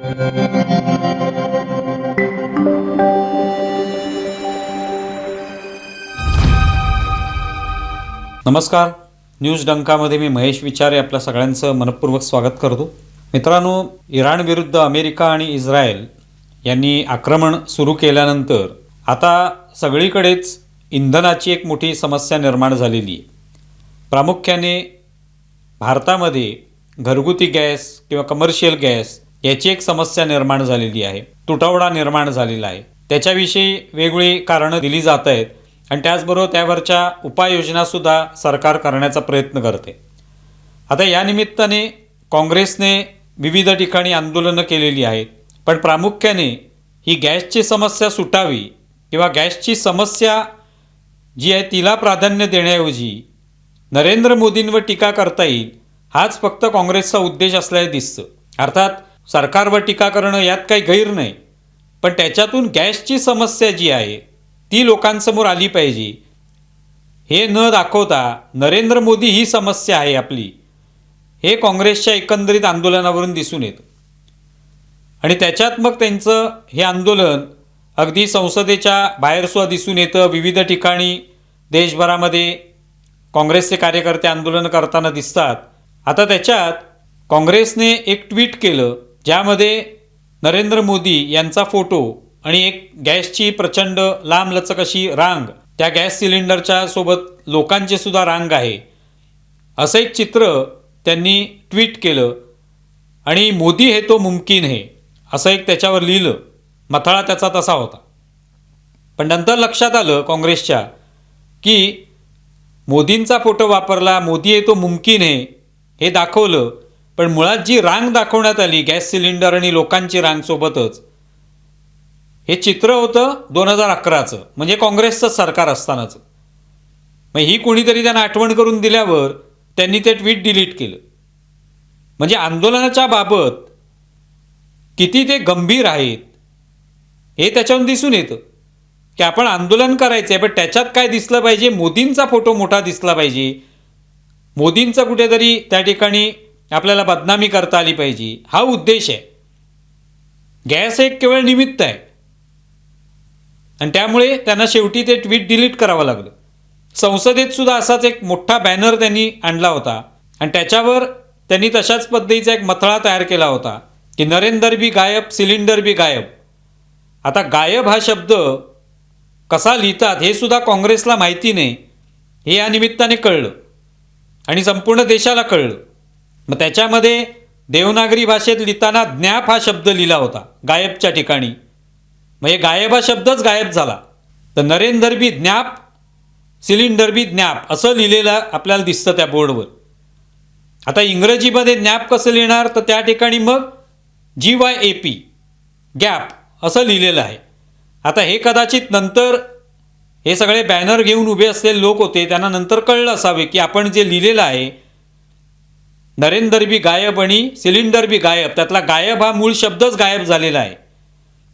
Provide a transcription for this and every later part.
नमस्कार. न्यूज डंकामध्ये मी महेश विचारे आपल्या सगळ्यांचं मनपूर्वक स्वागत करतो. मित्रांनो, इराण विरुद्ध अमेरिका आणि इस्रायल यांनी आक्रमण सुरू केल्यानंतर आता सगळीकडेच इंधनाची एक मोठी समस्या निर्माण झालेली आहे. प्रामुख्याने भारतामध्ये घरगुती गॅस किंवा कमर्शियल गॅस याची एक समस्या निर्माण झालेली आहे. तुटवडा निर्माण झालेला आहे. त्याच्याविषयी वेगवेगळी कारणं दिली जात आहेत आणि त्याचबरोबर त्यावरच्या उपाययोजनासुद्धा सरकार करण्याचा प्रयत्न करते. आता या निमित्ताने काँग्रेसने विविध ठिकाणी आंदोलनं केलेली आहेत. पण प्रामुख्याने ही गॅसची समस्या सुटावी किंवा गॅसची समस्या जी आहे तिला प्राधान्य देण्याऐवजी नरेंद्र मोदींवर टीका करता येईल हाच फक्त काँग्रेसचा उद्देश असल्याचे दिसतं. अर्थात सरकारवर टीका करणं यात काही गैर नाही, पण त्याच्यातून गॅसची समस्या जी आहे ती लोकांसमोर आली पाहिजे हे न दाखवता नरेंद्र मोदी ही समस्या आहे आपली हे काँग्रेसच्या एकंदरीत आंदोलनावरून दिसून येतं. आणि त्याच्यात मग त्यांचं हे आंदोलन अगदी संसदेच्या बाहेरसुद्धा दिसून येतं. विविध ठिकाणी देशभरामध्ये काँग्रेसचे कार्यकर्ते आंदोलन करताना दिसतात. आता त्याच्यात काँग्रेसने एक ट्विट केलं ज्यामध्ये नरेंद्र मोदी यांचा फोटो आणि एक गॅसची प्रचंड लांबलचक अशी रांग, त्या गॅस सिलेंडरच्या सोबत लोकांची सुद्धा रांग आहे, असं एक चित्र त्यांनी ट्विट केलं. आणि मोदी है तो मुमकिन है असं एक त्याच्यावर लिहिलं. मथळा त्याचा तसा होता. पण नंतर लक्षात आलं काँग्रेसच्या की मोदींचा फोटो वापरला, मोदी है तो मुमकिन है हे दाखवलं, पण मुळात जी रांग दाखवण्यात आली गॅस सिलेंडर आणि लोकांची रांग सोबतच, हे चित्र होतं 2011चं, म्हणजे काँग्रेसचं सरकार असतानाचं. मग ही कोणीतरी त्यांना आठवण करून दिल्यावर त्यांनी ते ट्विट डिलीट केलं. म्हणजे आंदोलनाच्या बाबत किती ते गंभीर आहेत हे त्याच्यावरून दिसून येतं की आपण आंदोलन करायचं आहे, पण त्याच्यात काय दिसलं पाहिजे, मोदींचा फोटो मोठा दिसला पाहिजे, मोदींचं कुठेतरी त्या ठिकाणी आपल्याला बदनामी करता आली पाहिजे, हा उद्देश आहे. गॅस एक केवळ निमित्त आहे आणि त्यामुळे त्यांना शेवटी ते ट्विट डिलीट करावं लागलं. संसदेत सुद्धा असाच एक मोठा बॅनर त्यांनी आणला होता आणि त्याच्यावर त्यांनी तशाच पद्धतीचा एक मथळा तयार केला होता की नरेंद्र भी गायब, सिलेंडर भी गायब. आता गायब हा शब्द कसा लिहितात हे सुद्धा काँग्रेसला माहिती नाही हे या निमित्ताने कळलं आणि संपूर्ण देशाला कळलं. मग त्याच्यामध्ये देवनागरी भाषेत लिहिताना ज्ञाप हा शब्द लिहिला होता गायबच्या ठिकाणी. म्हणजे गायब हा शब्दच गायब झाला. तर नरेंद्र बी ज्ञाप, सिलेंडर बी ज्ञाप असं लिहिलेलं आपल्याला दिसतं त्या बोर्डवर. आता इंग्रजीमध्ये ज्ञाप कसं लिहिणार, तर त्या ठिकाणी मग GYAP गॅप असं लिहिलेलं आहे. आता हे कदाचित नंतर हे सगळे बॅनर घेऊन उभे असलेले लोक होते, त्यांना नंतर कळलं असावे की आपण जे लिहिलेलं आहे नरेंद्र बी गायब आणि सिलेंडर बी गायब, त्यातला गायब हा मूळ शब्दच गायब झालेला आहे.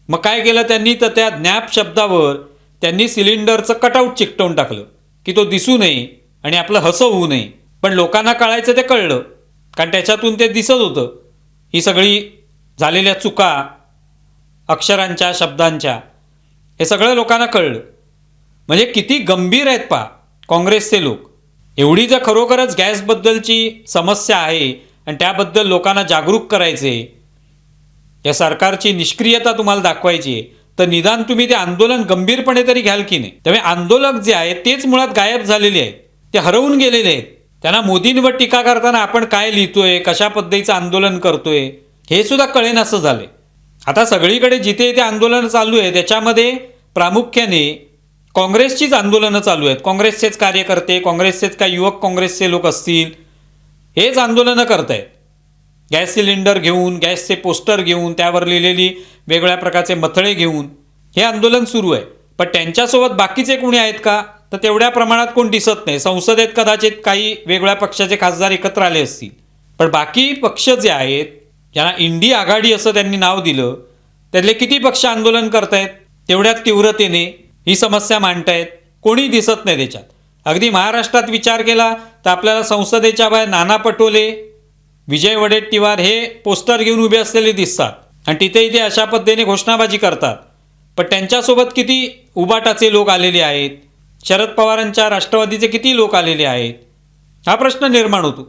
मग काय केलं त्यांनी, तर त्या ज्ञाप शब्दावर त्यांनी सिलेंडरचं कटआउट चिकटवून टाकलं की तो दिसू नये आणि आपलं हसं होऊ नये. पण लोकांना कळायचं ते कळलं, कारण त्याच्यातून ते दिसत होतं ही सगळी झालेल्या चुका अक्षरांच्या, शब्दांच्या, हे सगळं लोकांना कळलं. म्हणजे किती गंभीर आहेत पहा काँग्रेसचे लोक. एवढी जर खरोखरच गॅसबद्दलची समस्या आहे आणि त्याबद्दल लोकांना जागरूक करायचे, या सरकारची निष्क्रियता तुम्हाला दाखवायची आहे, तर निदान तुम्ही ते आंदोलन गंभीरपणे तरी घ्याल की नाही. त्यामुळे आंदोलक जे आहेत तेच मुळात गायब झालेले आहेत, ते हरवून गेलेले आहेत. त्यांना मोदींवर टीका करताना आपण काय लिहितोय, कशा पद्धतीचं आंदोलन करतोय हे सुद्धा कळेन असं झालंय. आता सगळीकडे जिथे ते आंदोलन चालू आहे त्याच्यामध्ये प्रामुख्याने काँग्रेसचीच आंदोलनं चालू आहेत. काँग्रेसचेच कार्यकर्ते, काँग्रेसचेच काही युवक काँग्रेसचे लोक असतील, हेच आंदोलनं करत आहेत. गॅस सिलेंडर घेऊन, गॅसचे पोस्टर घेऊन, त्यावर लिहिलेली वेगवेगळ्या प्रकारचे मथळे घेऊन हे आंदोलन सुरू आहे. पण त्यांच्यासोबत बाकीचे कोणी आहेत का, तर तेवढ्या प्रमाणात कोण दिसत नाही. संसदेत कदाचित काही वेगळ्या पक्षाचे खासदार एकत्र आले असतील, पण बाकी पक्ष जे आहेत ज्यांना इंडी आघाडी असं त्यांनी नाव दिलं, त्यातले किती पक्ष आंदोलन करतायत, तेवढ्याच तीव्रतेने ही समस्या मांडतायत, कोणी दिसत नाही त्याच्यात. अगदी महाराष्ट्रात विचार केला तर आपल्याला संसदेच्या बाहेर नाना पटोले, विजय वडेट्टीवार हे पोस्टर घेऊन उभे असलेले दिसतात. आणि तिथे इथे अशा पद्धतीने घोषणाबाजी करतात. पण त्यांच्यासोबत किती उबाटाचे लोक आलेले आहेत, शरद पवारांच्या राष्ट्रवादीचे किती लोक आलेले आहेत, हा प्रश्न निर्माण होतो.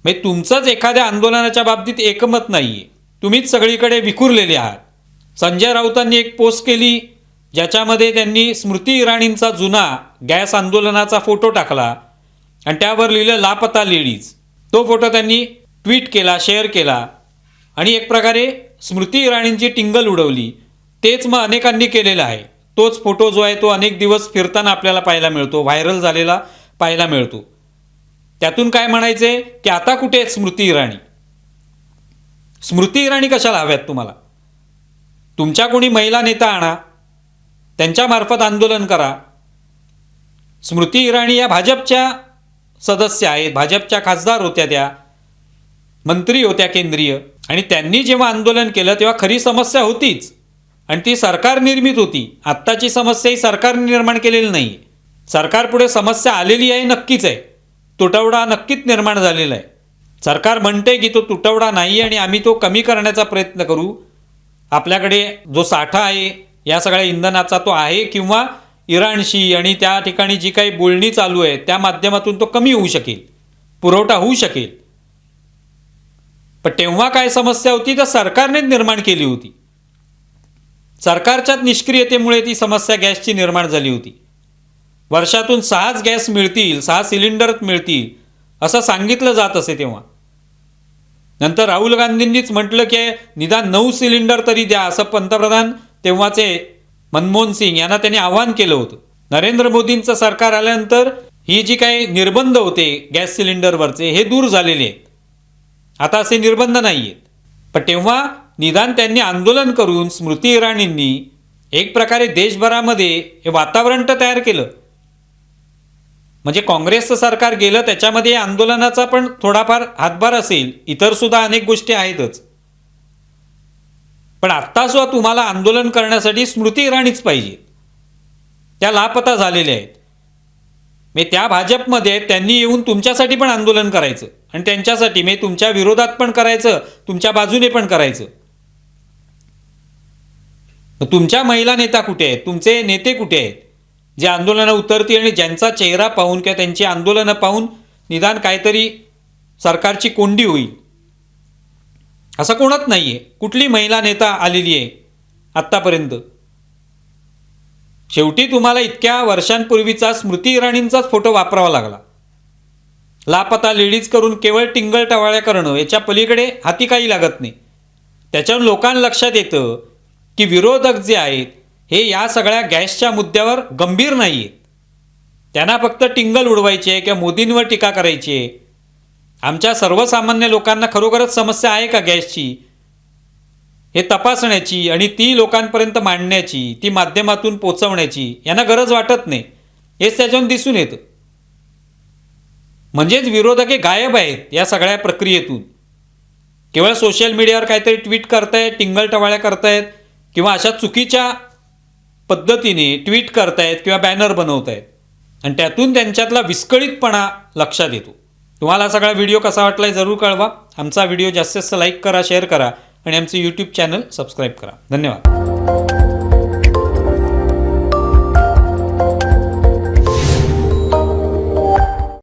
म्हणजे तुमचंच एखाद्या आंदोलनाच्या बाबतीत एकमत नाही आहे, तुम्हीच सगळीकडे विखुरलेले आहात. संजय राऊतांनी एक पोस्ट केली ज्याच्यामध्ये त्यांनी स्मृती इराणींचा जुना गॅस आंदोलनाचा फोटो टाकला आणि त्यावर लिहिलं लापता लेडीज. तो फोटो त्यांनी ट्विट केला, शेअर केला आणि एक प्रकारे स्मृती इराणींची टिंगल उडवली. तेच मग अनेकांनी केलेलं आहे. तोच फोटो जो आहे तो अनेक दिवस फिरताना आपल्याला पाहायला मिळतो, व्हायरल झालेला पाहायला मिळतो. त्यातून काय म्हणायचे की आता कुठे आहेत स्मृती इराणी? स्मृती इराणी कशाला हव्यात तुम्हाला? तुमच्या कोणी महिला नेता आणा, त्यांच्यामार्फत आंदोलन करा. स्मृती इराणी या भाजपच्या सदस्य आहेत, भाजपच्या खासदार होत्या, त्या मंत्री होत्या केंद्रीय. आणि त्यांनी जेव्हा आंदोलन केलं तेव्हा खरी समस्या होतीच आणि ती सरकार निर्मित होती. आत्ताची समस्या ही सरकारने निर्माण केलेली नाही. सरकारपुढे समस्या आलेली आहे, नक्कीच आहे. तुटवडा नक्कीच निर्माण झालेला आहे. सरकार म्हणते की तो तुटवडा नाही आणि आम्ही तो कमी करण्याचा प्रयत्न करू. आपल्याकडे जो साठा आहे या सगळ्या इंधनाचा तो आहे किंवा इराणशी आणि त्या ठिकाणी जी काही बोलणी चालू आहे त्या माध्यमातून तो कमी होऊ शकेल, पुरवठा होऊ शकेल. पण तेव्हा काय समस्या होती तर सरकारनेच निर्माण केली होती. सरकारच्याच निष्क्रियतेमुळे ती समस्या गॅसची निर्माण झाली होती. वर्षातून 6च गॅस मिळतील, 6 सिलेंडर मिळतील असं सांगितलं जात असे तेव्हा. नंतर राहुल गांधींनीच म्हटलं की निदान 9 सिलेंडर तरी द्या, असं पंतप्रधान तेव्हाचे मनमोहन सिंग यांना त्यांनी आवाहन केलं होतं. नरेंद्र मोदींचं सरकार आल्यानंतर ही जी काही निर्बंध होते गॅस सिलेंडरवरचे हे दूर झालेले आहेत. आता असे निर्बंध नाही आहेत. पण तेव्हा निदान त्यांनी आंदोलन करून स्मृती इराणींनी एक प्रकारे देशभरामध्ये हे वातावरण तर तयार केलं. म्हणजे काँग्रेसचं सरकार गेलं त्याच्यामध्ये आंदोलनाचा पण थोडाफार हातभार असेल, इतर सुद्धा अनेक गोष्टी आहेतच. पण आत्ता सुद्धा तुम्हाला आंदोलन करण्यासाठी स्मृती इराणीच पाहिजे. त्या लापता झालेल्या आहेत. मी त्या भाजपमध्ये त्यांनी येऊन तुमच्यासाठी पण आंदोलन करायचं आणि त्यांच्यासाठी मी तुमच्या विरोधात पण करायचं, तुमच्या बाजूने पण करायचं. तुमच्या महिला नेता कुठे आहेत? तुमचे नेते कुठे आहेत जे आंदोलनं उतरतील आणि ज्यांचा चेहरा पाहून किंवा त्यांची आंदोलनं पाहून निदान काहीतरी सरकारची कोंडी होईल? असं कोणच नाही आहे. कुठली महिला नेता आलेली आहे आत्तापर्यंत? शेवटी तुम्हाला इतक्या वर्षांपूर्वीचा स्मृती इराणींचाच फोटो वापरावा लागला. लापता लेडीज करून केवळ टिंगल टवाळ्या करणं याच्या पलीकडे हाती काही लागत नाही. त्याच्यावर लोकांना लक्षात येतं की विरोधक जे आहेत हे या सगळ्या गॅसच्या मुद्द्यावर गंभीर नाही आहेत. त्यांना फक्त टिंगल उडवायची आहे किंवा मोदींवर टीका करायची आहे. आमच्या सर्वसामान्य लोकांना खरोखरच समस्या आहे का गॅसची हे तपासण्याची आणि ती लोकांपर्यंत मांडण्याची, ती माध्यमातून पोचवण्याची यांना गरज वाटत नाही. हेच त्याच्यातून दिसून येतं. म्हणजेच विरोधक हे गायब आहेत या सगळ्या प्रक्रियेतून. केवळ सोशल मीडियावर काहीतरी ट्विट करतायत, टिंगल टवाळ्या करतायत किंवा अशा चुकीच्या पद्धतीने ट्विट करतायत किंवा बॅनर बनवतायत आणि त्यातून त्यांच्यातला विस्कळीतपणा लक्षात येतो. तुम्हाला सगळा व्हिडिओ कसा वाटला जरूर कळवा. आमचा व्हिडिओ जास्तीत जास्त लाईक करा, शेअर करा आणि आमचे यूट्यूब चॅनल सबस्क्राईब करा. धन्यवाद.